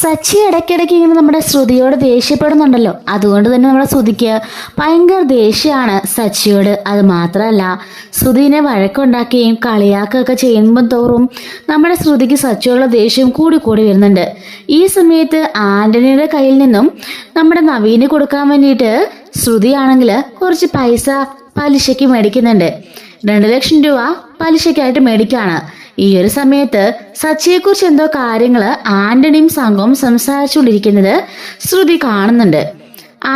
സച്ചി ഇടയ്ക്കിടയ്ക്ക് ഇങ്ങനെ നമ്മുടെ ശ്രുതിയോട് ദേഷ്യപ്പെടുന്നുണ്ടല്ലോ. അതുകൊണ്ട് തന്നെ നമ്മുടെ ശ്രുതിക്ക് ഭയങ്കര ദേഷ്യമാണ് സച്ചിയോട്. അത് മാത്രമല്ല, ശ്രുതിനെ വഴക്കുണ്ടാക്കുകയും കളിയാക്കുകയൊക്കെ ചെയ്യുമ്പോൾ തോറും നമ്മുടെ ശ്രുതിക്ക് സച്ചിയോടുള്ള ദേഷ്യം കൂടി കൂടി വരുന്നുണ്ട്. ഈ സമയത്ത് ആന്റണിയുടെ കയ്യിൽ നിന്നും നമ്മുടെ നവീന് കൊടുക്കാൻ വേണ്ടിയിട്ട് ശ്രുതിയാണെങ്കിൽ കുറച്ച് പൈസ പലിശയ്ക്ക് മേടിക്കുന്നുണ്ട്. 2 ലക്ഷം രൂപ പലിശയ്ക്കായിട്ട് മേടിക്കാണ്. ഈ ഒരു സമയത്ത് സച്ചിയെക്കുറിച്ച് എന്തോ കാര്യങ്ങള് ആന്റണിയും സംഘവും സംസാരിച്ചുകൊണ്ടിരിക്കുന്നത് ശ്രുതി കാണുന്നുണ്ട്.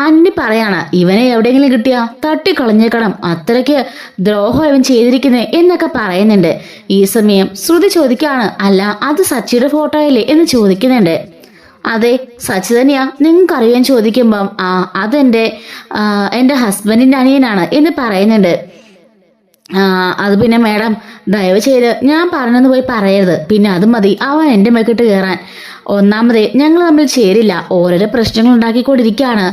ആന്റണി പറയാണ്, ഇവനെ എവിടെയെങ്കിലും കിട്ടിയാ തട്ടിക്കളഞ്ഞേക്കണം, അത്രയ്ക്ക് ദ്രോഹം ഇവൻ ചെയ്തിരിക്കുന്നത് എന്നൊക്കെ പറയുന്നുണ്ട്. ഈ സമയം ശ്രുതി ചോദിക്കാണ്, അല്ല അത് സച്ചിയുടെ ഫോട്ടോയല്ലേ എന്ന് ചോദിക്കുന്നുണ്ട്. അതെ, സച്ചി തന്നെയാ, നിങ്ങൾക്കറിയാൻ ചോദിക്കുമ്പം എൻ്റെ ഹസ്ബൻഡിന്റെ അനിയനാണ് എന്ന് പറയുന്നുണ്ട്. അത് പിന്നെ മാഡം ദയവ് ചെയ്ത് ഞാൻ പറഞ്ഞെന്ന് പോയി പറയരുത്. പിന്നെ അത് മതി അവൻ എൻ്റെ മെക്കിട്ട് കയറാൻ. ഒന്നാമതേ ഞങ്ങൾ തമ്മിൽ ചേരില്ല, ഓരോരോ പ്രശ്നങ്ങൾ ഉണ്ടാക്കിക്കൊണ്ടിരിക്കുകയാണ്.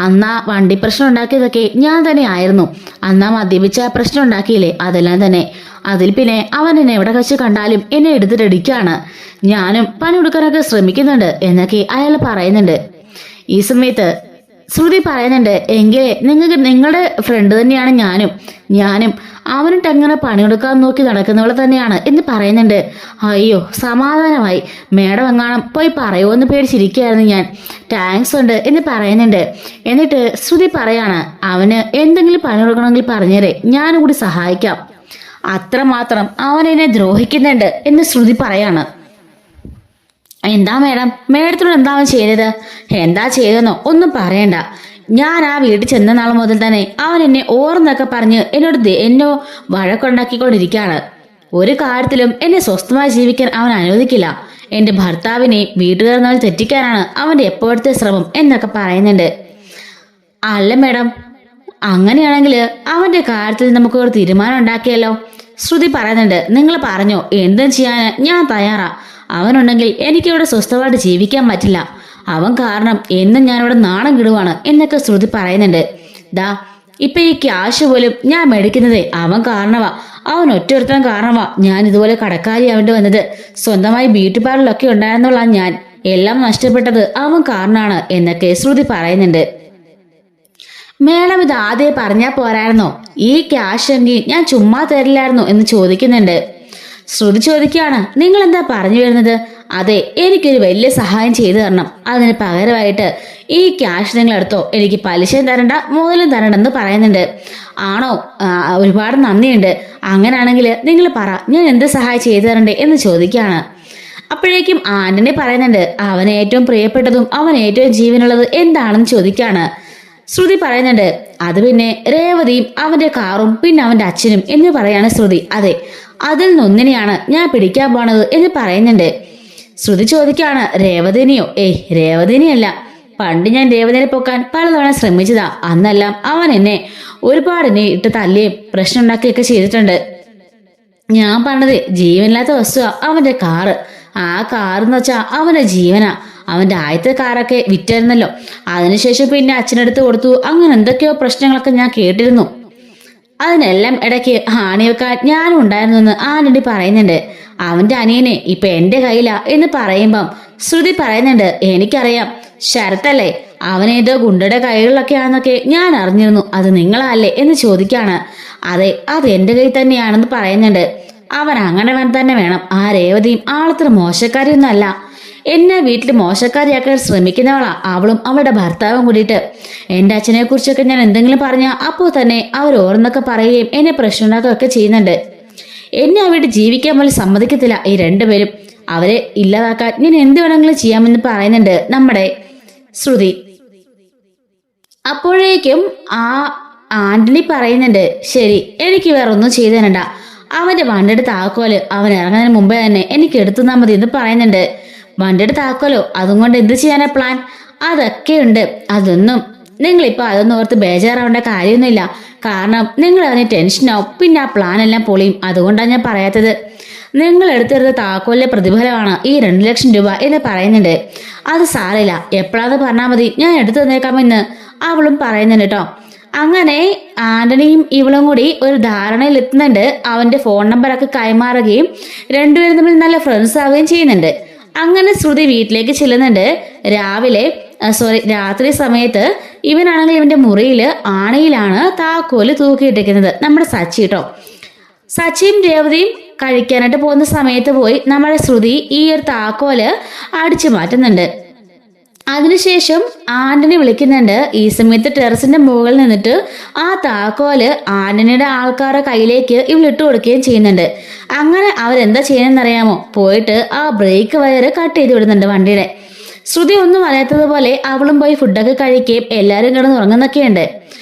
അന്നാ വണ്ടി പ്രശ്നം ഉണ്ടാക്കിയതൊക്കെ ഞാൻ തന്നെ ആയിരുന്നു. അന്നാ മദ്യപിച്ച പ്രശ്നം ഉണ്ടാക്കിയില്ലേ, അതെല്ലാം തന്നെ. അതിൽ പിന്നെ അവൻ എന്നെ എവിടെ വെച്ച് കണ്ടാലും എന്നെ എടുത്തിട്ടടിക്കാണ്. ഞാനും പണി കൊടുക്കാനൊക്കെ ശ്രമിക്കുന്നുണ്ട് എന്നൊക്കെ അയാൾ പറയുന്നുണ്ട്. ഈ സമയത്ത് ശ്രുതി പറയുന്നുണ്ട്, എങ്കിലേ നിങ്ങളുടെ ഫ്രണ്ട് തന്നെയാണ് ഞാനും അവനിട്ട് അങ്ങനെ പണിയെടുക്കാൻ നോക്കി നടക്കുന്നവളെ തന്നെയാണ് എന്ന് പറയുന്നുണ്ട്. അയ്യോ, സമാധാനമായി. മേഡം എങ്ങാനും പോയി പറയുമോ എന്ന് പേടിച്ചിരിക്കുകയായിരുന്നു ഞാൻ. താങ്ക്സ് ഉണ്ട് എന്ന് പറയുന്നുണ്ട്. എന്നിട്ട് ശ്രുതി പറയാണ്, അവന് എന്തെങ്കിലും പണി കൊടുക്കണമെങ്കിൽ പറഞ്ഞേരെ, ഞാനും കൂടി സഹായിക്കാം. അത്രമാത്രം അവനെന്നെ ദ്രോഹിക്കുന്നുണ്ട് എന്ന് ശ്രുതി പറയാണ്. എന്താ മേഡത്തിനോട് എന്താ അവൻ ചെയ്തത്? എന്താ ചെയ്തെന്നോ ഒന്നും പറയണ്ട. ഞാൻ ആ വീട്ടിൽ ചെന്ന നാൾ മുതൽ തന്നെ അവൻ എന്നെ ഓർന്നൊക്കെ പറഞ്ഞ് എന്നോ വഴക്കുണ്ടാക്കിക്കൊണ്ടിരിക്കുകയാണ്. ഒരു കാര്യത്തിലും എന്നെ സ്വസ്ഥമായി ജീവിക്കാൻ അവൻ അനുവദിക്കില്ല. എന്റെ ഭർത്താവിനെയും വീട്ടുകാരെന്നാൾ തെറ്റിക്കാനാണ് അവന്റെ എപ്പോഴത്തെ ശ്രമം എന്നൊക്കെ പറയുന്നുണ്ട്. അല്ല മേഡം, അങ്ങനെയാണെങ്കിൽ അവന്റെ കാര്യത്തിൽ നമുക്ക് ഒരു തീരുമാനം ഉണ്ടാക്കിയല്ലോ. ശ്രുതി പറയുന്നുണ്ട്, നിങ്ങൾ പറഞ്ഞോ, എന്തും ചെയ്യാൻ ഞാൻ തയ്യാറാ. അവനുണ്ടെങ്കിൽ എനിക്കിവിടെ സ്വസ്ഥമായിട്ട് ജീവിക്കാൻ പറ്റില്ല. അവൻ കാരണം എന്നും ഞാനിവിടെ നാണം കിടുവാണ് എന്നൊക്കെ ശ്രുതി പറയുന്നുണ്ട്. ദാ ഇപ്പൊ ഈ ക്യാഷ് പോലും ഞാൻ മേടിക്കുന്നതേ അവൻ കാരണവാ. അവൻ ഒറ്റൊരുത്തൻ കാരണവാ ഞാൻ ഇതുപോലെ കടക്കാരി ആവേണ്ടി വന്നത്. സ്വന്തമായി ബ്യൂട്ടി പാർലറിലൊക്കെ ഉണ്ടായിരുന്നുള്ള ഞാൻ എല്ലാം നഷ്ടപ്പെട്ടത് അവൻ കാരണമാണ് എന്നൊക്കെ ശ്രുതി പറയുന്നുണ്ട്. മേഡം ഇത് ആദ്യം പറഞ്ഞാൽ പോരായിരുന്നോ? ഈ ക്യാഷ് എങ്കിൽ ഞാൻ ചുമ്മാ തരില്ലായിരുന്നു എന്ന് ചോദിക്കുന്നുണ്ട്. ശ്രുതി ചോദിക്കുകയാണ്, നിങ്ങൾ എന്താ പറഞ്ഞു വരുന്നത്? അതെ, എനിക്കൊരു വലിയ സഹായം ചെയ്തു തരണം. അതിന് പകരമായിട്ട് ഈ ക്യാഷ് നിങ്ങൾ എടുത്തോ, എനിക്ക് പലിശയും തരണ്ട മുതലും തരണ്ടെന്ന് പറയുന്നുണ്ട്. ആണോ? ഒരുപാട് നന്ദിയുണ്ട്. അങ്ങനെയാണെങ്കിൽ നിങ്ങൾ പറ, ഞാൻ എന്ത് സഹായം ചെയ്തു തരണ്ടേ എന്ന് ചോദിക്കുകയാണ്. അപ്പോഴേക്കും ആന്റണി പറയുന്നുണ്ട്, അവന് ഏറ്റവും പ്രിയപ്പെട്ടതും അവൻ ഏറ്റവും ജീവനുള്ളത് എന്താണെന്ന് ചോദിക്കുകയാണ്. ശ്രുതി പറയുന്നുണ്ട്, അത് പിന്നെ രേവതിയും അവന്റെ കാറും പിന്നെ അവന്റെ അച്ഛനും എന്ന് പറയാണ് ശ്രുതി. അതെ, അതിൽ നിന്നൊന്നിനെയാണ് ഞാൻ പിടിക്കാൻ പോണത് എന്ന് പറയുന്നുണ്ട്. ശ്രുതി ചോദിക്കാണ്, രേവതിനെയോ? രേവതിനെയല്ല. പണ്ട് ഞാൻ രേവതിനെ പൊക്കാൻ പലതവണ ശ്രമിച്ചതാ. അന്നെല്ലാം അവൻ എന്നെ ഒരുപാട് ഇട്ട് തല്ലുകയും പ്രശ്നം ഉണ്ടാക്കുകയൊക്കെ ചെയ്തിട്ടുണ്ട്. ഞാൻ പറഞ്ഞത് ജീവനില്ലാത്ത വസ്തുവാ അവന്റെ കാറ്. ആ കാറെന്ന് വെച്ചാ അവന്റെ ജീവനാ. അവന്റെ ആദ്യത്തെ കാറൊക്കെ വിറ്റായിരുന്നല്ലോ. അതിനുശേഷം പിന്നെ അച്ഛനടുത്ത് കൊടുത്തു. അങ്ങനെ എന്തൊക്കെയോ പ്രശ്നങ്ങളൊക്കെ ഞാൻ കേട്ടിരുന്നു. അതിനെല്ലാം ഇടയ്ക്ക് ഹാണി വെക്കാൻ ഞാനും ഉണ്ടായിരുന്നു എന്ന് ആന്റണി പറയുന്നുണ്ട്. അവന്റെ അനിയനെ ഇപ്പൊ എന്റെ കയ്യിലാ എന്ന് പറയുമ്പം ശ്രുതി പറയുന്നുണ്ട്, എനിക്കറിയാം, ശരത്തല്ലേ, അവനേതോ ഗുണ്ടയുടെ കൈകളിലൊക്കെയാണെന്നൊക്കെ ഞാൻ അറിഞ്ഞിരുന്നു. അത് നിങ്ങളല്ലേ എന്ന് ചോദിക്കാണ്. അതെ, അത് എന്റെ കൈ തന്നെയാണെന്ന് പറയുന്നുണ്ട്. അവൻ അങ്ങനെ തന്നെ വേണം. ആ രേവതിയും ആളത്ര മോശക്കാരിയൊന്നും അല്ല. എന്നെ വീട്ടിൽ മോശക്കാരിയാക്കാൻ ശ്രമിക്കുന്നവളാ അവളും അവളുടെ ഭർത്താവും കൂടിയിട്ട്. എന്റെ അച്ഛനെ കുറിച്ചൊക്കെ ഞാൻ എന്തെങ്കിലും പറഞ്ഞാൽ അപ്പോൾ തന്നെ അവർ ഓരോന്നൊക്കെ പറയുകയും എന്നെ പ്രശ്നം ഉണ്ടാക്കുകയൊക്കെ ചെയ്യുന്നുണ്ട്. എന്നെ ആ വീട്ടിൽ ജീവിക്കാൻ പോലും സമ്മതിക്കത്തില്ല ഈ രണ്ടുപേരും. അവരെ ഇല്ലാതാക്കാൻ ഞാൻ എന്ത് വേണമെങ്കിലും ചെയ്യാമെന്ന് പറയുന്നുണ്ട് നമ്മുടെ ശ്രുതി. അപ്പോഴേക്കും ആ ആന്റണി പറയുന്നുണ്ട്, ശരി, എനിക്ക് വേറെ ഒന്നും ചെയ്തു തരണ്ട. അവന്റെ വണ്ടിയുടെ താക്കോല് അവൻ ഇറങ്ങുന്നതിന് മുമ്പേ തന്നെ എനിക്ക് എടുത്തു തന്നാൽ മതി എന്ന് പറയുന്നുണ്ട്. വണ്ടിയുടെ താക്കോലോ? അതും കൊണ്ട് എന്ത് ചെയ്യാനാ പ്ലാൻ? അതൊക്കെയുണ്ട്. നിങ്ങളിപ്പോ അതൊന്നും ഓർത്ത് ബേജാറാവേണ്ട കാര്യമൊന്നുമില്ല. കാരണം നിങ്ങൾ അതിന് ടെൻഷനാവും, പിന്നെ ആ പ്ലാൻ എല്ലാം പൊളിയും. അതുകൊണ്ടാണ് ഞാൻ പറയാത്തത്. നിങ്ങൾ എടുത്തെടുത്ത താക്കോലിലെ പ്രതിഫലമാണ് ഈ 2 ലക്ഷം രൂപ എന്ന് പറയുന്നുണ്ട്. അത് സാരമില്ല, എപ്പോഴാന്ന് പറഞ്ഞാൽ മതി, ഞാൻ എടുത്തു തന്നേക്കാമെന്ന് അവളും പറയുന്നുണ്ട് കേട്ടോ. അങ്ങനെ ആന്റണിയും ഇവളും കൂടി ഒരു ധാരണയിൽ എത്തുന്നുണ്ട്. അവന്റെ ഫോൺ നമ്പറൊക്കെ കൈമാറുകയും രണ്ടുപേരും തമ്മിൽ നല്ല ഫ്രണ്ട്സ് ആവുകയും ചെയ്യുന്നുണ്ട്. അങ്ങനെ ശ്രുതി വീട്ടിലേക്ക് ചെല്ലുന്നുണ്ട്. രാത്രി സമയത്ത് ഇവനാണെങ്കിൽ ഇവന്റെ മുറിയിൽ ആണയിലാണ് താക്കോല് തൂക്കിയിട്ടിരിക്കുന്നത്. നമ്മുടെ സച്ചി കേട്ടോ. സച്ചിയും രേവതിയും കഴിക്കാനായിട്ട് പോകുന്ന സമയത്ത് പോയി നമ്മുടെ ശ്രുതി ഈ ഒരു താക്കോല് അടിച്ചു മാറ്റുന്നുണ്ട്. അതിനുശേഷം ആന്റണി വിളിക്കുന്നുണ്ട്. ഈ സമയത്ത് ടെറസിന്റെ മുകളിൽ നിന്നിട്ട് ആ താക്കോല് ആന്റണിയുടെ ആൾക്കാരുടെ കയ്യിലേക്ക് ഇവളിട്ട് കൊടുക്കുകയും ചെയ്യുന്നുണ്ട്. അങ്ങനെ അവരെന്താ ചെയ്യുന്നറിയാമോ? പോയിട്ട് ആ ബ്രേക്ക് വയറ് കട്ട് ചെയ്ത് വിടുന്നുണ്ട് വണ്ടിയുടെ. ശ്രുതി ഒന്നും അറിയാത്തതുപോലെ അവളും പോയി ഫുഡൊക്കെ കഴിക്കുകയും എല്ലാവരും കിടന്ന് ഉറങ്ങുന്നൊക്കെയുണ്ട്.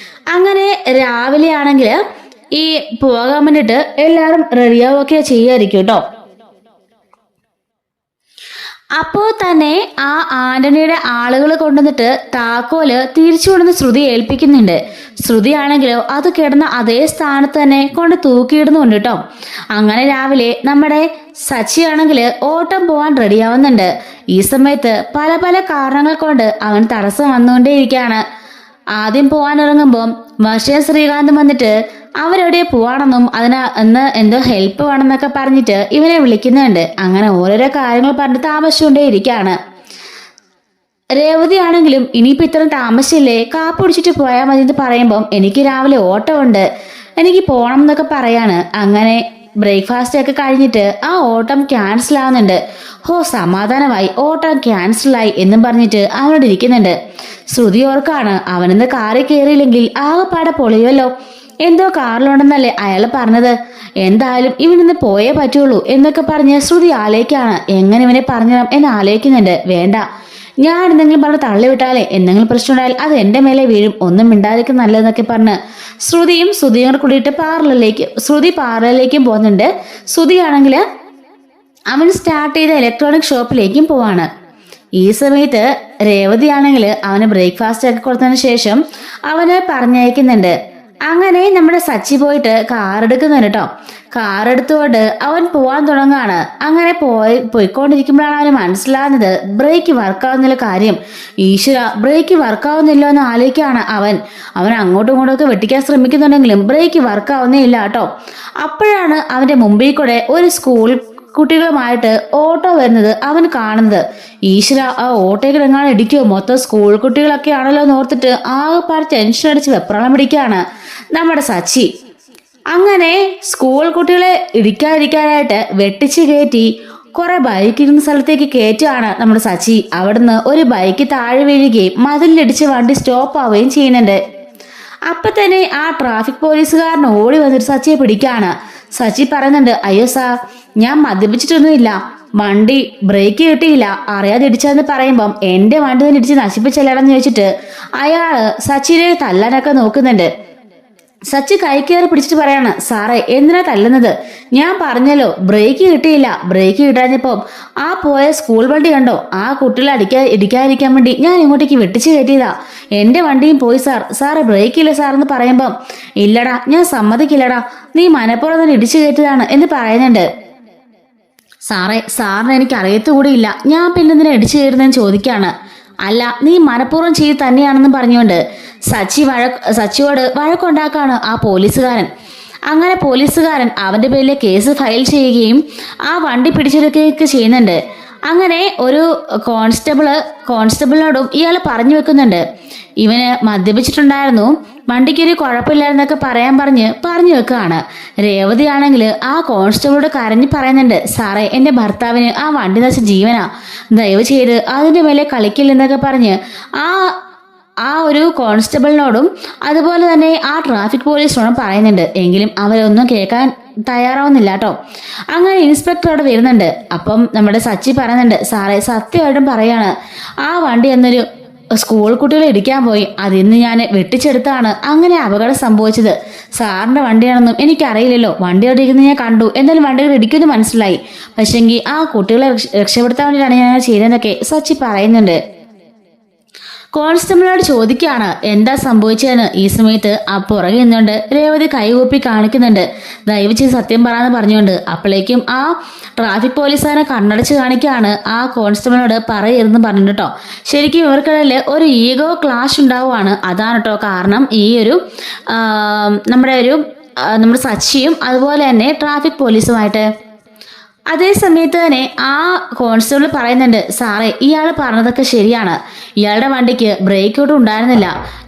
അങ്ങനെ രാവിലെ ആണെങ്കിൽ ഈ പോകാൻ വേണ്ടിയിട്ട് എല്ലാവരും റെഡിയാവുകയൊക്കെ ചെയ്യായിരിക്കും കേട്ടോ. അപ്പോൾ തന്നെ ആ ആന്റണിയുടെ ആളുകൾ കൊണ്ടുവന്നിട്ട് താക്കോല് തിരിച്ചു കൊണ്ടുവന്ന് ശ്രുതി ഏൽപ്പിക്കുന്നുണ്ട്. ശ്രുതി ആണെങ്കിലോ അത് കിടന്ന അതേ സ്ഥാനത്ത് തന്നെ കൊണ്ട് തൂക്കിയിടുന്നുണ്ട് കേട്ടോ. അങ്ങനെ രാവിലെ നമ്മുടെ സച്ചി ആണെങ്കിൽ ഓട്ടം പോവാൻ റെഡിയാവുന്നുണ്ട്. ഈ സമയത്ത് പല പല കാരണങ്ങൾ കൊണ്ട് അവൻ തടസ്സം വന്നുകൊണ്ടേയിരിക്കുകയാണ്. ആദ്യം പോവാൻ ഇറങ്ങുമ്പോൾ വർഷയും ശ്രീകാന്തും വന്നിട്ട് അവരെവിടെ പോവാണെന്നും എന്തോ ഹെൽപ്പ് വേണമെന്നൊക്കെ പറഞ്ഞിട്ട് ഇവനെ വിളിക്കുന്നുണ്ട്. അങ്ങനെ ഓരോരോ കാര്യങ്ങൾ പറഞ്ഞ് താമസിച്ചുകൊണ്ടേയിരിക്കുകയാണ്. രേവതി ആണെങ്കിലും ഇനിയിപ്പോ ഇത്രയും താമസിച്ചില്ലേ, കാപ്പ് പിടിച്ചിട്ട് പോയാൽ മതി എന്ന് പറയുമ്പം എനിക്ക് രാവിലെ ഓട്ടമുണ്ട്, എനിക്ക് പോണം എന്നൊക്കെ പറയാണ്. അങ്ങനെ ബ്രേക്ക്ഫാസ്റ്റ് ഒക്കെ കഴിഞ്ഞിട്ട് ആ ഓട്ടം ക്യാൻസൽ ആവുന്നുണ്ട്. സമാധാനമായി, ഓട്ടം ക്യാൻസലായി എന്നും പറഞ്ഞിട്ട് അവനോട് ഇരിക്കുന്നുണ്ട്. ശ്രുതി ഓർക്കാണ് അവനിന്ന് കാറിൽ കയറിയില്ലെങ്കിൽ ആകെപ്പാടെ പൊളിയുമല്ലോ, എന്തോ കാറിലുണ്ടെന്നല്ലേ അയാൾ പറഞ്ഞത്, എന്തായാലും ഇവനിന്ന് പോയേ പറ്റുള്ളൂ എന്നൊക്കെ പറഞ്ഞ് ശ്രുതി ആലോചിക്കാണ്. എങ്ങനെ ഇവനെ പറഞ്ഞിടാം എന്ന് ആലോചിക്കുന്നുണ്ട്. വേണ്ട, ഞാൻ എന്തെങ്കിലും പറഞ്ഞ് തള്ളിവിട്ടാലേ എന്തെങ്കിലും പ്രശ്നം ഉണ്ടായാൽ അത് എന്റെ മേലെ വീഴും, ഒന്നും മിണ്ടാതിരിക്കും നല്ലതെന്നൊക്കെ പറഞ്ഞ് ശ്രുതിയും കൂടെ കൂടിയിട്ട് ശ്രുതി പാർലറിലേക്കും പോകുന്നുണ്ട്. ശ്രുതിയാണെങ്കിൽ അവൻ സ്റ്റാർട്ട് ചെയ്ത ഇലക്ട്രോണിക് ഷോപ്പിലേക്കും പോവാണ്. ഈ സമയത്ത് രേവതി ആണെങ്കിൽ അവന് ബ്രേക്ക്ഫാസ്റ്റ് ഒക്കെ കൊടുത്തതിന് ശേഷം അവനെ പറഞ്ഞയക്കുന്നുണ്ട്. അങ്ങനെ നമ്മുടെ സച്ചി പോയിട്ട് കാർ എടുക്കുന്നുണ്ട് കേട്ടോ. കാർ എടുത്തുകൊണ്ട് അവൻ പോവാൻ തുടങ്ങാണ്. അങ്ങനെ പോയിക്കൊണ്ടിരിക്കുമ്പോഴാണ് അവന് മനസ്സിലാകുന്നത് ബ്രേക്ക് വർക്കാവുന്നില്ല കാര്യം. ഈശ്വര, ബ്രേക്ക് വർക്കാവുന്നില്ലോ എന്ന് ആലോചിക്കുകയാണ് അവൻ അങ്ങോട്ടും ഇങ്ങോട്ടും ഒക്കെ വെട്ടിക്കാൻ ശ്രമിക്കുന്നുണ്ടെങ്കിലും ബ്രേക്ക് വർക്കാവുന്നേ ഇല്ല കേട്ടോ. അപ്പോഴാണ് അവന്റെ മുമ്പിൽ കൂടെ ഒരു സ്കൂൾ കുട്ടികളുമായിട്ട് ഓട്ടോ വരുന്നത് അവൻ കാണുന്നത്. ഈശ്വര, ആ ഓട്ടോയ്ക്ക് എങ്ങാനും ഇടിക്കുമോ, മൊത്തം സ്കൂൾ കുട്ടികളൊക്കെ ആണല്ലോ എന്ന് ഓർത്തിട്ട് ആകെപ്പാട് ടെൻഷൻ അടിച്ച് വെപ്രാളം പിടിക്കുകയാണ് നമ്മുടെ സച്ചി. അങ്ങനെ സ്കൂൾ കുട്ടികളെ ഇടിക്കാതിരിക്കാനായിട്ട് വെട്ടിച്ച് കയറ്റി കുറെ ബൈക്ക് ഇരുന്ന സ്ഥലത്തേക്ക് കയറ്റുകയാണ് നമ്മുടെ സച്ചി. അവിടുന്ന് ഒരു ബൈക്ക് താഴെ വീഴുകയും മതിലിടിച്ച് വണ്ടി സ്റ്റോപ്പ് ആവുകയും ചെയ്യുന്നുണ്ട്. അപ്പൊ തന്നെ ആ ട്രാഫിക് പോലീസുകാരൻ ഓടി വന്നിട്ട് സച്ചിയെ പിടിക്കാണ്. സച്ചി പറയുന്നുണ്ട്, അയ്യോ സാർ, ഞാൻ മദ്യപിച്ചിട്ടൊന്നുമില്ല, വണ്ടി ബ്രേക്ക് കിട്ടിയില്ല, അറിയാതെ ഇടിച്ചതെന്ന് പറയുമ്പം എന്റെ വണ്ടി തന്നെ ഇടിച്ച് നശിപ്പിച്ചല്ലാടെന്ന് ചോദിച്ചിട്ട് അയാള് സച്ചിനെ തല്ലാനൊക്കെ നോക്കുന്നുണ്ട്. സച്ചി കൈ കയറി പിടിച്ചിട്ട് പറയാണ്, സാറേ എന്തിനാ തല്ലുന്നത്, ഞാൻ പറഞ്ഞല്ലോ ബ്രേക്ക് കിട്ടിയില്ല, ബ്രേക്ക് കിട്ടാഞ്ഞപ്പം ആ പോയ സ്കൂൾ വണ്ടി കണ്ടോ, ആ കുട്ടികളെ ഇടിക്കാതിരിക്കാൻ വേണ്ടി ഞാൻ ഇങ്ങോട്ടേക്ക് വെട്ടിച്ച് കയറ്റിയതാ, എന്റെ വണ്ടിയും പോയി സാറ് ബ്രേക്ക് ഇല്ല സാർ എന്ന് പറയുമ്പം ഇല്ലടാ ഞാൻ സമ്മതിക്കില്ലടാ, നീ മനപ്പുറം തന്നെ ഇടിച്ചു കയറ്റിയതാണ് എന്ന് പറയുന്നുണ്ട്. സാറിന് എനിക്ക് അറിയത്തുകൂടിയില്ല, ഞാൻ പിന്നെ എന്തിനാ ഇടിച്ചു കയറുന്നതെന്ന് ചോദിക്കാണ്. അല്ല, നീ മനഃപൂർവ്വം ചെയ്ത് തന്നെയാണെന്നും പറഞ്ഞുകൊണ്ട് സച്ചിയോട് വഴക്കുണ്ടാക്കാണ് ആ പോലീസുകാരൻ. അങ്ങനെ പോലീസുകാരൻ അവന്റെ പേരിൽ കേസ് ഫയൽ ചെയ്യുകയും ആ വണ്ടി പിടിച്ചെടുക്കുകയൊക്കെ ചെയ്യുന്നുണ്ട്. അങ്ങനെ ഒരു കോൺസ്റ്റബിളിനോടും ഇയാൾ പറഞ്ഞു വെക്കുന്നുണ്ട്, ഇവന് മദ്യപിച്ചിട്ടുണ്ടായിരുന്നു, വണ്ടിക്കൊരു കുഴപ്പമില്ലായിരുന്നൊക്കെ പറഞ്ഞു വെക്കുകയാണ്. രേവതി ആണെങ്കിൽ ആ കോൺസ്റ്റബിളോട് കരഞ്ഞു പറയുന്നുണ്ട്, സാറേ എന്റെ ഭർത്താവിന് ആ വണ്ടി നശിച്ച ജീവനാ, ദയവ് ചെയ്ത് അതിന്റെ മേലെ കളിക്കില്ലെന്നൊക്കെ പറഞ്ഞ് ആ ഒരു കോൺസ്റ്റബിളിനോടും അതുപോലെ തന്നെ ആ ട്രാഫിക് പോലീസിനോടും പറയുന്നുണ്ട്. എങ്കിലും അവരൊന്നും കേൾക്കാൻ തയ്യാറാവുന്നില്ല കേട്ടോ. അങ്ങനെ ഇൻസ്പെക്ടർ അവിടെ വരുന്നുണ്ട്. അപ്പം നമ്മുടെ സച്ചി പറയുന്നുണ്ട്, സാറേ സത്യമായിട്ടും പറയാണ്, ആ വണ്ടി എന്നൊരു സ്കൂൾ കുട്ടികളെ ഇടിക്കാൻ പോയി, അതിന്ന് ഞാൻ വെട്ടിച്ചെടുത്താണ് അങ്ങനെ അപകടം സംഭവിച്ചത്. സാറിന്റെ വണ്ടിയാണെന്നും എനിക്കറിയില്ലല്ലോ, വണ്ടി ഓടിക്കുന്നത് ഞാൻ കണ്ടു, എന്തായാലും വണ്ടികൾ ഇടിക്കുമെന്ന് മനസ്സിലായി, പക്ഷെങ്കിൽ ആ കുട്ടികളെ രക്ഷപ്പെടുത്താൻ വേണ്ടിയിട്ടാണ് ഞാൻ ചെയ്തതെന്നൊക്കെ സച്ചി പറയുന്നുണ്ട്. കോൺസ്റ്റബിളിനോട് ചോദിക്കുകയാണ് എന്താ സംഭവിച്ചതെന്ന്. ഈ സമയത്ത് ആ പുറകെ നിന്നുകൊണ്ട് രേവതി കൈകൂപ്പി കാണിക്കുന്നുണ്ട്, ദയവ് ചെയ്ത് സത്യം പറയാന്ന് പറഞ്ഞുകൊണ്ട്. അപ്പോഴേക്കും ആ ട്രാഫിക് പോലീസുകാരെ കണ്ണടച്ച് കാണിക്കുകയാണ്, ആ കോൺസ്റ്റബിളിനോട് പറയരുതെന്ന് പറഞ്ഞു കേട്ടോ. ശരിക്കും ഇവർക്കിടയിൽ ഒരു ഈഗോ ക്ലാഷ് ഉണ്ടാവുകയാണ്. അതാണ് കേട്ടോ കാരണം ഈ ഒരു നമ്മുടെ സച്ചിയും അതുപോലെ തന്നെ ട്രാഫിക് പോലീസുമായിട്ട്. അതേ സമയത്ത് തന്നെ ആ കോൺസ്റ്റബിൾ പറയുന്നുണ്ട്, സാറേ ഇയാൾ പറഞ്ഞതൊക്കെ ശരിയാണ്, ഇയാളുടെ വണ്ടിക്ക് ബ്രേക്ക് ഔട്ടും ഉണ്ടായിരുന്നില്ല.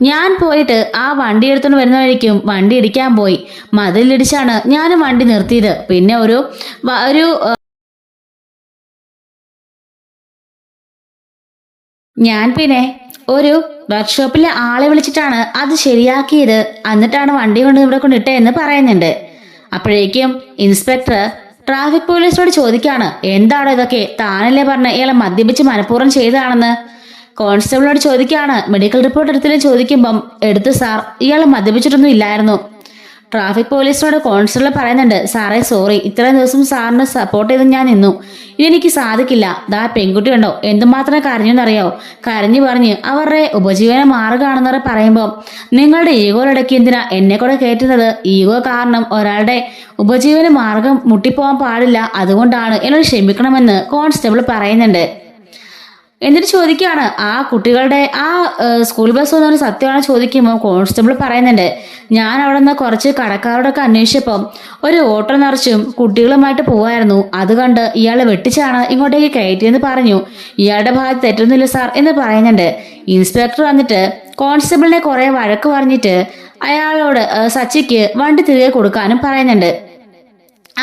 ഞാൻ പോയിട്ട് ആ വണ്ടി എടുത്തുകൊണ്ട് വരുന്ന വഴിക്കും വണ്ടി ഇടിക്കാൻ പോയി, മതിലിടിച്ചാണ് ഞാനും വണ്ടി നിർത്തിയത്. പിന്നെ ഒരു ഞാൻ പിന്നെ ഒരു വർക്ക്ഷോപ്പിലെ ആളെ വിളിച്ചിട്ടാണ് അത് ശരിയാക്കിയത്, എന്നിട്ടാണ് വണ്ടി കൊണ്ട് ഇവിടെ കൊണ്ടിട്ടേ എന്ന് പറയുന്നുണ്ട്. അപ്പോഴേക്കും ഇൻസ്പെക്ടർ ട്രാഫിക് പോലീസിനോട് ചോദിക്കാണ്, എന്താണോ ഇതൊക്കെ, താനല്ലേ പറഞ്ഞ ഇയാളെ മദ്യപിച്ച് മനഃപൂർവ്വം ചെയ്തതാണെന്ന്. കോൺസ്റ്റബിളിനോട് ചോദിക്കാണ്, മെഡിക്കൽ റിപ്പോർട്ട് എടുത്തില്ല ചോദിക്കുമ്പം എടുത്തു സാർ, ഇയാൾ മദ്യപിച്ചിട്ടൊന്നും ഇല്ലായിരുന്നു. ട്രാഫിക് പോലീസിനോട് കോൺസ്റ്റബിൾ പറയുന്നുണ്ട്, സാറേ സോറി, ഇത്രയും ദിവസം സാറിന് സപ്പോർട്ട് ചെയ്ത് ഞാൻ നിന്നു, ഇതെനിക്ക് സാധിക്കില്ല. ദാ പെൺകുട്ടി ഉണ്ടോ എന്തുമാത്രം കരഞ്ഞെന്നറിയോ, കരഞ്ഞു പറഞ്ഞ് അവരുടെ ഉപജീവന മാർഗമാണെന്നവരെ പറയുമ്പോൾ നിങ്ങളുടെ ഈഗോയിടയ്ക്ക് എന്തിനാ എന്നെ കൂടെ കയറ്റുന്നത്? ഈഗോ കാരണം ഒരാളുടെ ഉപജീവന മാർഗം മുട്ടിപ്പോവാൻ പാടില്ല, അതുകൊണ്ടാണ് എന്നോട് ക്ഷമിക്കണമെന്ന് കോൺസ്റ്റബിൾ പറയുന്നുണ്ട്. എന്നിട്ട് ചോദിക്കുകയാണ്, ആ കുട്ടികളുടെ ആ സ്കൂൾ ബസ് എന്ന് സത്യമാണ് ചോദിക്കുമ്പോൾ കോൺസ്റ്റബിൾ പറയുന്നുണ്ട്, ഞാൻ അവിടെ നിന്ന് കുറച്ച് കടക്കാരോടൊക്കെ അന്വേഷിച്ചപ്പം ഒരു ഓട്ടോ നിറച്ചും കുട്ടികളുമായിട്ട് പോവായിരുന്നു, അത് കണ്ട് ഇയാളെ വെട്ടിച്ചാണ് ഇങ്ങോട്ടേക്ക് കയറ്റിയെന്ന് പറഞ്ഞു. ഇയാളുടെ ഭാഗത്ത് തെറ്റൊന്നുമില്ല സാർ എന്ന് പറയുന്നുണ്ട്. ഇൻസ്പെക്ടർ വന്നിട്ട് കോൺസ്റ്റബിളിനെ കുറെ വഴക്ക് പറഞ്ഞിട്ട് അയാളോട് സച്ചിക്ക് വണ്ടി തിരികെ കൊടുക്കാനും പറയുന്നുണ്ട്.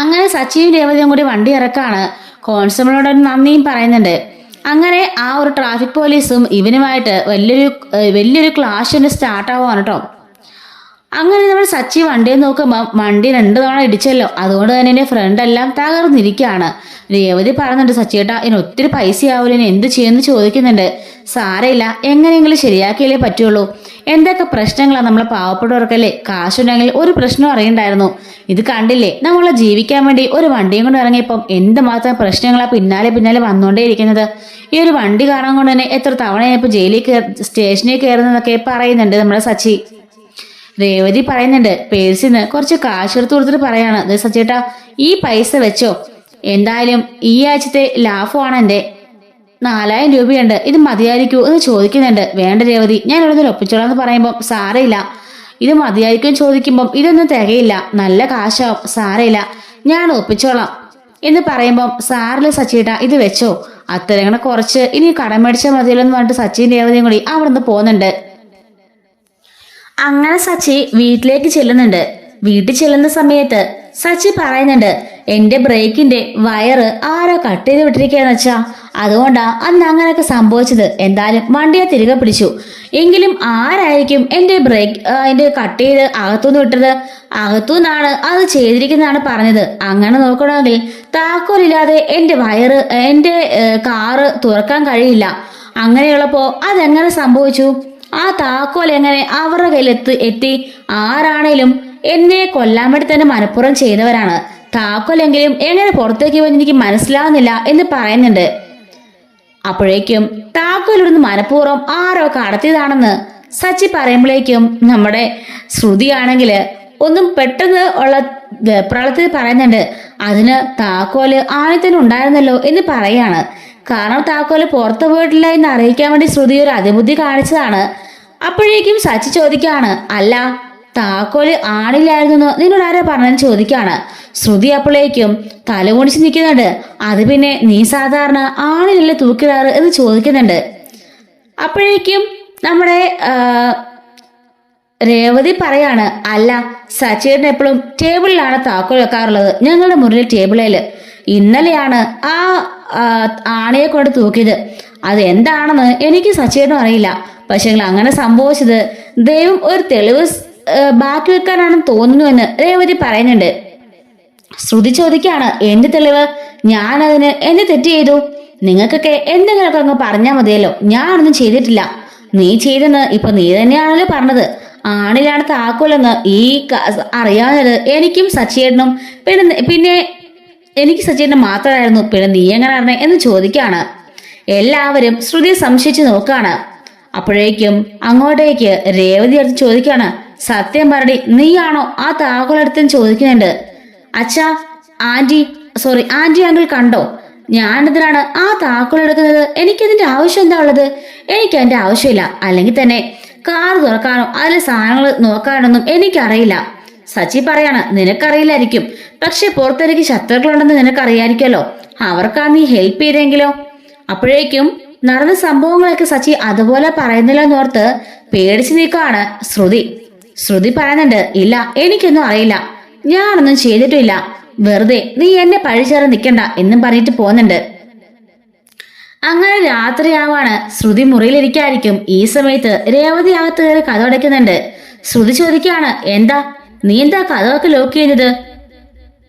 അങ്ങനെ സച്ചിയും രേവതിയും കൂടി വണ്ടി ഇറക്കാണ്. കോൺസ്റ്റബിളിനോട് നന്ദിയും പറയുന്നുണ്ട്. അങ്ങനെ ആ ഒരു ട്രാഫിക് പോലീസും ഇവനുമായിട്ട് വലിയൊരു ക്ലാഷ് സ്റ്റാർട്ട് ആവുകയാണ് കേട്ടോ. അങ്ങനെ നമ്മൾ സച്ചി വണ്ടിയെ നോക്കുമ്പോൾ വണ്ടി 2 തവണ ഇടിച്ചല്ലോ, അതുകൊണ്ട് തന്നെ എൻ്റെ ഫ്രണ്ട് എല്ലാം തകർന്നിരിക്കുകയാണ്. രേവതി പറയുന്നുണ്ട്, സച്ചിയേട്ടാ ഇനി ഒത്തിരി പൈസ ആവില്ല, ഇനി എന്ത് ചെയ്യുമെന്ന് ചോദിക്കുന്നുണ്ട്. സാരമില്ല, എങ്ങനെയെങ്കിലും ശരിയാക്കിയാലേ പറ്റുള്ളൂ. എന്തൊക്കെ പ്രശ്നങ്ങളാണ് നമ്മളെ പാവപ്പെട്ടവർക്കല്ലേ, കാശുണ്ടെങ്കിൽ ഒരു പ്രശ്നം അറിയണ്ടായിരുന്നു. ഇത് കണ്ടില്ലേ, നമ്മളെ ജീവിക്കാൻ വേണ്ടി ഒരു വണ്ടിയും കൊണ്ട് ഇറങ്ങിയപ്പം എന്തുമാത്രം പ്രശ്നങ്ങളാണ് പിന്നാലെ വന്നുകൊണ്ടേയിരിക്കുന്നത്. ഈ ഒരു വണ്ടി കാരണം കൊണ്ട് തന്നെ എത്ര തവണയാണ് ഇപ്പോൾ സ്റ്റേഷനിൽ കയറുന്നതൊക്കെ പറയുന്നുണ്ട് നമ്മുടെ സച്ചി. രേവതി പറയുന്നുണ്ട്, പേഴ്സിന്ന് കുറച്ച് കാശ് എടുത്ത് കൊടുത്തിട്ട് പറയാണ്, അത് സച്ചേട്ടാ ഈ പൈസ വെച്ചോ, എന്തായാലും ഈ ആഴ്ചത്തെ ലാഭമാണ് എൻ്റെ, 4000 രൂപയുണ്ട്, ഇത് മതിയായിരിക്കൂ എന്ന് ചോദിക്കുന്നുണ്ട്. വേണ്ട രേവതി, ഞാൻ ഇവിടെ നിന്ന് ഒപ്പിച്ചോളാം എന്ന് പറയുമ്പം സാരയില്ല, ഇത് മതിയായിരിക്കും ചോദിക്കുമ്പം ഇതൊന്നും തികയില്ല, നല്ല കാശാവും, സാരയില്ല ഞാൻ ഒപ്പിച്ചോളാം എന്ന് പറയുമ്പം സാറില് സച്ചിയേട്ടാ ഇത് വെച്ചോ, അത്തരങ്ങനെ കുറച്ച് ഇനി കടം മേടിച്ചാൽ മതിയല്ലോ എന്ന് പറഞ്ഞിട്ട് സച്ചിൻ രേവതിയും കൂടി അവിടെ നിന്ന് പോകുന്നുണ്ട്. അങ്ങനെ സച്ചി വീട്ടിലേക്ക് ചെല്ലുന്നുണ്ട്. വീട്ടിൽ ചെല്ലുന്ന സമയത്ത് സച്ചി പറയുന്നുണ്ട്, എന്റെ ബ്രേക്കിന്റെ വയറ് ആരോ കട്ട് ചെയ്ത് വിട്ടിരിക്കുകയെന്ന് വെച്ചാ, അതുകൊണ്ടാ അന്ന് അങ്ങനെയൊക്കെ സംഭവിച്ചത്. എന്തായാലും വണ്ടിയെ തിരികെ പിടിച്ചു, എങ്കിലും ആരായിരിക്കും എന്റെ കട്ട് ചെയ്ത് അകത്തുനിന്ന് വിട്ടത്? അകത്തുനിന്നാണ് അത് ചെയ്തിരിക്കുന്നതാണ് പറഞ്ഞത്. അങ്ങനെ നോക്കണമെങ്കിൽ താക്കോലില്ലാതെ എന്റെ കാറ് തുറക്കാൻ കഴിയില്ല. അങ്ങനെയുള്ളപ്പോ അതെങ്ങനെ സംഭവിച്ചു? ആ താക്കോൽ എങ്ങനെ അവരുടെ കയ്യിൽ എത്തി? ആരാണേലും എന്നെ കൊല്ലാൻ വേണ്ടി തന്നെ മനഃപൂർവ്വം ചെയ്തവരാണ്. താക്കോലെങ്കിലും എങ്ങനെ പുറത്തേക്ക് പോയി എനിക്ക് മനസ്സിലാവുന്നില്ല എന്ന് പറയുന്നുണ്ട്. അപ്പോഴേക്കും താക്കോൽ ഇവിടുന്ന് മനഃപൂർവ്വം ആരോ കടത്തിയതാണെന്ന് സച്ചി പറയുമ്പോഴേക്കും നമ്മുടെ ശ്രുതിയാണെങ്കിൽ ഒന്നും പെട്ടെന്ന് ഉള്ള വെപ്രാളത്തിൽ പറയുന്നുണ്ട്, അതിന് താക്കോല് ആദ്യത്തിന് ഉണ്ടായിരുന്നല്ലോ എന്ന് പറയാണ്. കാരണം താക്കോല് പുറത്തു പോയിട്ടില്ല എന്ന് അറിയിക്കാൻ വേണ്ടി ശ്രുതി ഒരു അതിബുദ്ധി കാണിച്ചതാണ്. അപ്പോഴേക്കും സച്ചി ചോദിക്കാണ്, അല്ല താക്കോല് ആണില്ലായിരുന്നു നിന്നോട് ആരോ പറഞ്ഞെന്ന് ചോദിക്കാണ്. ശ്രുതി അപ്പോഴേക്കും തലകുണിച്ച് നിൽക്കുന്നുണ്ട്. അത് പിന്നെ നീ സാധാരണ ആണിലല്ലേ തൂക്കിടാറ് എന്ന് ചോദിക്കുന്നുണ്ട്. അപ്പോഴേക്കും നമ്മുടെ രേവതി പറയാണ്, അല്ല സച്ചിയേട്ടൻ എപ്പോഴും ടേബിളിലാണ് താക്കോൽ വെക്കാറുള്ളത്, ഞങ്ങളുടെ മുറിയിൽ ടേബിളിൽ. ഇന്നലെയാണ് ആ ആണിയെ കൊണ്ട് തൂക്കിയത്. അത് എന്താണെന്ന് എനിക്ക് സച്ചിയേട്ടനും അറിയില്ല, പക്ഷെ അങ്ങനെ സംഭവിച്ചത് ദൈവം ഒരു തെളിവ് ബാക്കി വെക്കാനാണെന്ന് തോന്നുന്നുവെന്ന് രേവതി പറയുന്നുണ്ട്. ശ്രുതി ചോദിക്കാണ്, എന്ത് തെളിവ്? ഞാനതിന് എന്ത് തെറ്റ് ചെയ്തു? നിങ്ങൾക്കൊക്കെ എന്തെങ്കിലുമൊക്കെ അങ്ങ് പറഞ്ഞാൽ മതിയല്ലോ, ഞാനൊന്നും ചെയ്തിട്ടില്ല. നീ ചെയ്തെന്ന് ഇപ്പൊ നീ തന്നെയാണല്ലോ പറഞ്ഞത്. ആണിലാണ് താക്കോലെന്ന് ഈ അറിയാവുന്നത് എനിക്കും സച്ചിയേട്ടനും, പിന്നെ എനിക്ക് സച്ചിയേട്ടൻ മാത്രമായിരുന്നു, പിന്നെ നീ എങ്ങനെ അറിഞ്ഞേ എന്ന് ചോദിക്കാണ്. എല്ലാവരും ശ്രുതിയെ സംശയിച്ച് നോക്കാണ്. അപ്പോഴേക്കും അങ്ങോട്ടേക്ക് രേവതി അടുത്ത് ചോദിക്കാണ്, സത്യം പറടി, നീയാണോ ആ താക്കോലെടുത്തെന്ന് ചോദിക്കുന്നുണ്ട്. അച്ഛാ ആന്റി അങ്കിൾ കണ്ടോ, ഞാനെന്തിനാണ് ആ താക്കോലെടുക്കുന്നത്? എനിക്കതിന്റെ ആവശ്യം എന്താ ഉള്ളത്? എനിക്ക് അതിന്റെ ആവശ്യമില്ല. അല്ലെങ്കിൽ തന്നെ കാർ തുറക്കാനോ അതിലെ സാധനങ്ങൾ നോക്കാനൊന്നും എനിക്കറിയില്ല. സച്ചി പറയാണ്, നിനക്കറിയില്ലായിരിക്കും, പക്ഷെ പുറത്തേക്ക് ശത്രുക്കളുണ്ടെന്ന് നിനക്കറിയായിരിക്കല്ലോ, അവർക്കാ നീ ഹെൽപ്പ് ചെയ്തെങ്കിലോ? അപ്പോഴേക്കും നടന്ന സംഭവങ്ങളൊക്കെ സച്ചി അതുപോലെ പറയുന്നില്ലെന്നോർത്ത് പേടിച്ചു നിൽക്കുകയാണ് ശ്രുതി പറയുന്നുണ്ട്, ഇല്ല എനിക്കൊന്നും അറിയില്ല, ഞാനൊന്നും ചെയ്തിട്ടില്ല, വെറുതെ നീ എന്നെ പഴിച്ചേറി നിൽക്കണ്ട എന്നും പറഞ്ഞിട്ട് പോകുന്നുണ്ട്. അങ്ങനെ രാത്രിയാവാണ്. ശ്രുതി മുറിയിലിരിക്കായിരിക്കും. ഈ സമയത്ത് രേവതി അകത്ത് കയറി കഥ അടയ്ക്കുന്നുണ്ട്. ശ്രുതി ചോദിക്കുകയാണ്, നീ എന്താ കഥയൊക്കെ ലോക്ക് ചെയ്തത്?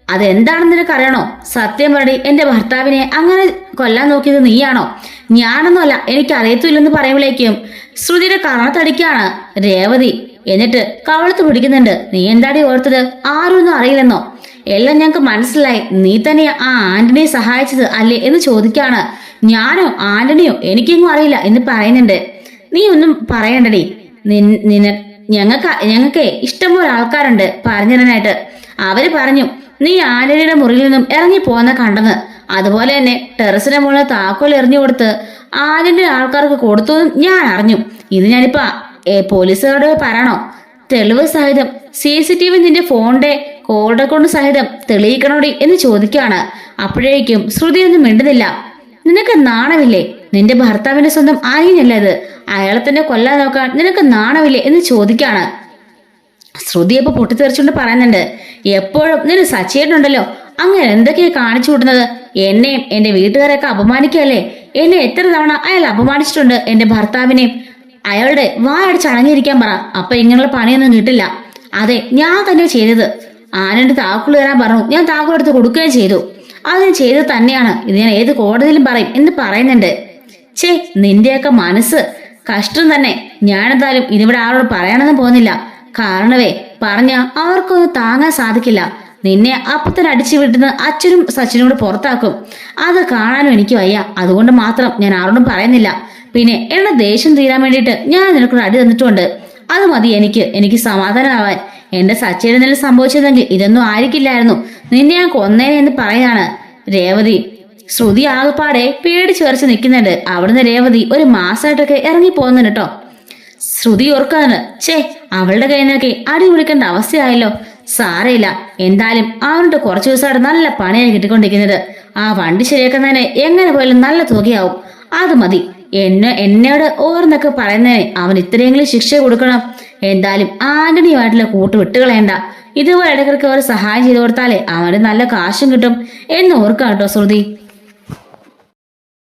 അതെന്താണെന്ന് നിനക്കറിയണോ? സത്യം പറടി, എന്റെ ഭർത്താവിനെ അങ്ങനെ കൊല്ലാൻ നോക്കിയത് നീയാണോ? ഞാനൊന്നുമല്ല, എനിക്കറിയത്തില്ലെന്ന് പറയുമ്പോഴേക്കും ശ്രുതിയുടെ കർണത്തടിക്കാണ് രേവതി. എന്നിട്ട് കവളത്ത് പിടിക്കുന്നുണ്ട്. നീ എന്താടി ഓർത്തത്? ആരൊന്നും അറിയില്ലെന്നോ? എല്ലാം ഞങ്ങൾക്ക് മനസ്സിലായി, നീ തന്നെ ആ ആന്റണിയെ സഹായിച്ചത് അല്ലേ എന്ന് ചോദിക്കാണ്. ഞാനോ ആന്റണിയോ എനിക്കൊന്നും അറിയില്ല എന്ന് പറയുന്നുണ്ട്. നീ ഒന്നും പറയണ്ടടി, ഞങ്ങൾക്ക് ഇഷ്ടംപോലെ ആൾക്കാരുണ്ട് പറഞ്ഞിടാനായിട്ട്. അവര് പറഞ്ഞു നീ ആന്റണിയുടെ മുറിയിൽ നിന്നും ഇറങ്ങി പോന്ന കണ്ടെന്ന്. അതുപോലെ തന്നെ ടെറസിന്റെ മുകളിൽ താക്കോൽ എറിഞ്ഞു കൊടുത്ത് ആന്റണിയുടെ ആൾക്കാർക്ക് കൊടുത്തു ഞാൻ അറിഞ്ഞു. ഇത് ഞാനിപ്പോ പോലീസുകാരോട് പറയണോ? തെളിവ് സഹിതം CCTV നിന്റെ ഫോണിന്റെ കോൾ റെക്കോർഡ് സഹിതം തെളിയിക്കണോടി എന്ന് ചോദിക്കുകയാണ്. അപ്പോഴേക്കും ശ്രുതി ഒന്നും മിണ്ടുന്നില്ല. നിനക്ക് നാണമില്ലേ? നിന്റെ ഭർത്താവിന്റെ സ്വന്തം അനിയനല്ലേ അത്? അയാളെ തന്നെ കൊല്ലാൻ നോക്കാൻ നിനക്ക് നാണമില്ലേ എന്ന് ചോദിക്കാണ്. ശ്രുതി അപ്പൊ പൊട്ടിത്തെറിച്ചുകൊണ്ട് പറയുന്നുണ്ട്, എപ്പോഴും നിന്റെ സച്ചിയേട്ടനുണ്ടല്ലോ, അങ്ങനെ എന്തൊക്കെയാ കാണിച്ചു കൂട്ടുന്നത്? എന്നെയും എന്റെ വീട്ടുകാരെയൊക്കെ അപമാനിക്കല്ലേ? എന്നെ എത്ര തവണ അയാൾ അപമാനിച്ചിട്ടുണ്ട്, എന്റെ ഭർത്താവിനെയും. അയാളുടെ വായടിച്ച് അടങ്ങിയിരിക്കാൻ പറ, അപ്പൊ ഇങ്ങനെയുള്ള പണിയൊന്നും കിട്ടില്ല. അതെ, ഞാൻ തന്നെ ചെയ്തത്. ആനന്റെ താക്കോൽ തരാൻ പറഞ്ഞു, ഞാൻ താക്കോൽ എടുത്ത് കൊടുക്കുകയും ചെയ്തു. അതിന് ചെയ്തത് തന്നെയാണ്. ഇത് ഞാൻ ഏത് കോടതിയിലും പറയും എന്ന് പറയുന്നുണ്ട്. നിന്റെയൊക്കെ മനസ്സ് കഷ്ടം തന്നെ. ഞാനെന്തായാലും ഇതിവിടെ ആരോട് പറയാനൊന്നും പോകുന്നില്ല. കാരണവേ പറഞ്ഞ അവർക്കൊന്നും താങ്ങാൻ സാധിക്കില്ല. നിന്നെ അപ്പത്തന്നെ അടിച്ചു വിട്ടുന്ന അച്ഛനും സച്ചിനും കൂടെ പുറത്താക്കും. അത് കാണാനും എനിക്ക് വയ്യ. അതുകൊണ്ട് മാത്രം ഞാൻ ആരോടും പറയുന്നില്ല. പിന്നെ എന്നെ ദേഷ്യം തീരാൻ വേണ്ടിയിട്ട് ഞാൻ നിനക്കൊരു അടി തന്നിട്ടുണ്ട്. അത് മതി എനിക്ക് സമാധാനമാവാൻ. എന്റെ സച്ചിയുടെ നില സംഭവിച്ചതെങ്കിൽ ഇതൊന്നും ആയിരിക്കില്ലായിരുന്നു. നിന്നെ ഞാൻ കൊന്നേനെ എന്ന് പറയാണ് രേവതി. ശ്രുതി ആകെപ്പാടെ പേടിച്ചു വരച്ച് നിൽക്കുന്നുണ്ട്. അവിടുന്ന് രേവതി ഒരു മാസമായിട്ടൊക്കെ ഇറങ്ങി പോകുന്നുണ്ട് കേട്ടോ. ശ്രുതി ഓർക്കാണ്, അവളുടെ കയ്യിൽ നിന്നൊക്കെ അടി വിളിക്കേണ്ട അവസ്ഥയായല്ലോ. സാരയില്ല, എന്തായാലും അവരുടെ കുറച്ചു ദിവസമായിട്ട് നല്ല പണിയാണ് കിട്ടിക്കൊണ്ടിരിക്കുന്നത്. ആ വണ്ടി ശരിയാക്കുന്നതിന് എങ്ങനെ പോയാലും നല്ല തുകയാവും. അത് മതി. എന്നോട് ഓർന്നൊക്കെ പറയുന്നതിന് അവൻ ഇത്രയെങ്കിലും ശിക്ഷ കൊടുക്കണം. എന്തായാലും ആന്റണിയുമായിട്ടുള്ള കൂട്ട് വിട്ടുകളയണ്ട. ഇതുപോലെ ഇടയ്ക്കിടയ്ക്ക് അവർ സഹായം ചെയ്തു കൊടുത്താലേ അവന് നല്ല കാശും കിട്ടും എന്ന് ഓർക്കാം കേട്ടോ ശ്രുതി.